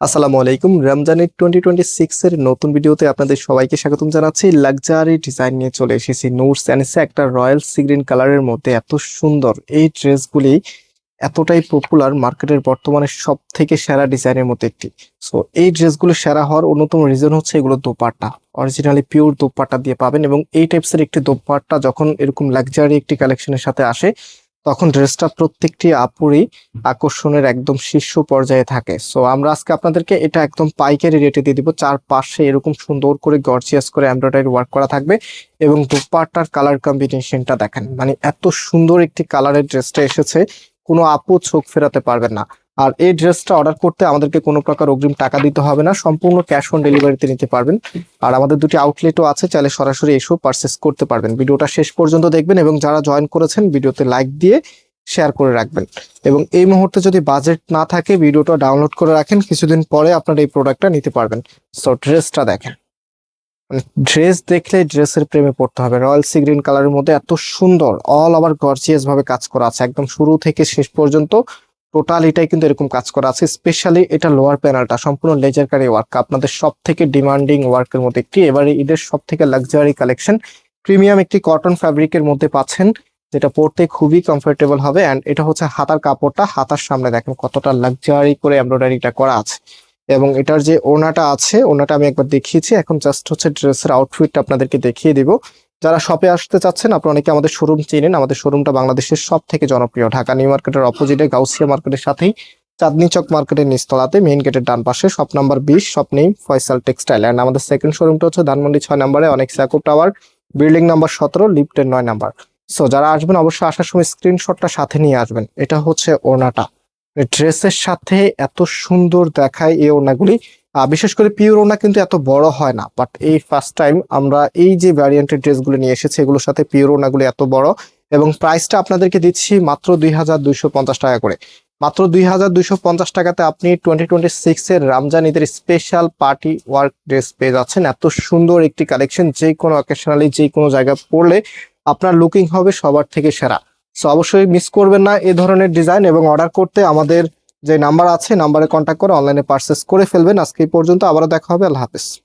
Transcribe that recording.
আসসালামু আলাইকুম। রমজানের 2026 এর নতুন ভিডিওতে আপনাদের সবাইকে স্বাগতম জানাচ্ছি। লাক্সারি ডিজাইন নিয়ে চলে এসেছি নূর স্যানিসে একটা রয়্যাল সি গ্রিন কালারের মধ্যে। এত সুন্দর এই ড্রেসগুলি, এতটাই পপুলার, মার্কেটের বর্তমানে সব থেকে সেরা ডিজাইনের মধ্যে একটি। সো এই ড্রেসগুলো সেরা হওয়ার অন্যতম রিজন হচ্ছে এগুলো দোপাট্টা অরিজিনালি পিওর দোপাট্টা দিয়ে পাবেন, এবং এই টাইপসের একটি দোপাট্টা যখন এরকম লাক্সারি একটি কালেকশনের সাথে আসে তখন ড্রেসটা প্রত্যেকটি আপুরই আকর্ষণের একদম শীর্ষ পর্যায়ে থাকে। সো আমরা আজকে আপনাদেরকে এটা একদম পাইকারি রেটে দিয়ে দিব। চারপাশে এরকম সুন্দর করে গর্জিয়াস করে এমব্রয়ডারি ওয়ার্ক করা থাকবে, এবং দোপাট্টার কালার কম্বিনেশনটা দেখেন, মানে এত সুন্দর একটি কালারের ড্রেসটা এসেছে, কোনো আপু চোখ ফেরাতে পারবেন না। আর এই ড্রেসটা অর্ডার করতে আমাদেরকে কোনো প্রকার অগ্রিম টাকা দিতে হবে না, সম্পূর্ণ ক্যাশ অন ডেলিভারিতে নিতে পারবেন। আর আমাদের দুটি আউটলেটও আছে, চাইলে সরাসরি এসেও পারচেস করতে পারবেন। ভিডিওটা শেষ পর্যন্ত দেখবেন, এবং যারা জয়েন করেছেন ভিডিওতে লাইক দিয়ে শেয়ার করে রাখবেন। এবং এই মুহূর্তে যদি বাজেট না থাকে ভিডিওটা ডাউনলোড করে রাখেন, কিছুদিন পরে আপনারা এই প্রোডাক্টটা নিতে পারবেন। সো ড্রেসটা দেখেন, মানে ড্রেস দেখলে ড্রেসের প্রেমে পড়তে হবে। রয়্যাল সি গ্রিন কালারের মধ্যে এত সুন্দর অল ওভার গর্জিয়াস ভাবে কাজ করা আছে, একদম শুরু থেকে শেষ পর্যন্ত টোটাল এটাই কিন্তু এরকম কাজ করা আছে। স্পেশালি এটা লোয়ার প্যানেলটা সম্পূর্ণ লেজার কারি ওয়ার্ক, আপনাদের সব থেকে ডিমান্ডিং ওয়ার্কের মধ্যে একটি। এবারে ঈদের সব থেকে লাক্সারি কালেকশন, প্রিমিয়াম একটি কটন ফ্যাব্রিকের মধ্যে পাচ্ছেন, যেটা পরতে খুবই কমফোর্টেবল হবে। অ্যান্ড এটা হচ্ছে হাতার কাপড়টা, হাতার সামনে দেখেন কতটা লাক্সারি করে এমব্রয়ডারিটা করা আছে। এবং এটার যে ওড়নাটা আছে, ওড়নাটা আমি একবার দেখিয়েছি, এখন জাস্ট হচ্ছে ড্রেসের আউটফিটটা আপনাদেরকে দেখিয়ে দিব। যারা শপে আসতে চাচ্ছেন, আপনারা অনেকে আমাদের শোরুম চিনেন। আমাদের শোরুমটা বাংলাদেশের সব থেকে জনপ্রিয়, ঢাকা নিউ মার্কেটের অপোজিটে গাউসিয়া মার্কেটের সাথেই চাঁদনী চক মার্কেটের নিচতলাতে মেইন গেটের ডান পাশে shop number 20, shop name Faisal textile. And আমাদের সেকেন্ড শোরুমটা হচ্ছে ধানমন্ডি 6 নম্বরে অনেক স্যাকুব টাওয়ার, বিল্ডিং নাম্বার 17, লিফটের 9 নাম্বার। সো যারা আসবেন অবশ্যই আসার সময় স্ক্রিনশটটা সাথে নিয়ে আসবেন। এটা হচ্ছে ওড়নাটা, ড্রেসের সাথে এত সুন্দর দেখায় এই ওড়নাগুলি। বিশেষ করে পিওর ওড়না কিন্তু এত বড় হয় না, বাট এই ফার্স্ট টাইম আমরা এই যে ভ্যারিয়েন্টের ড্রেসগুলো নিয়ে এসেছি এগুলোর সাথে পিওর ওড়নাগুলি এত বড়। এবং প্রাইসটা আপনাদেরকে দিচ্ছি মাত্র 2250 টাকা করে। মাত্র 2250 টাকাতে আপনি 2026 এর রমজান ঈদের স্পেশাল পার্টি ওয়ার্ক ড্রেস পেয়ে যাচ্ছেন। এত সুন্দর একটি কালেকশন, যে কোনো অকেশনালি যে কোনো জায়গায় পরলে আপনার লুকিং হবে সবার থেকে সেরা। সো অবশ্যই মিস করবেন না এই ধরনের ডিজাইন, এবং অর্ডার করতে আমাদের যে নাম্বার আছে নাম্বারে কন্ট্যাক্ট করে অনলাইনে পারচেস করে ফেলবেন। আজকে এই পর্যন্ত, আবারও দেখা হবে। আল্লাহ হাফেজ।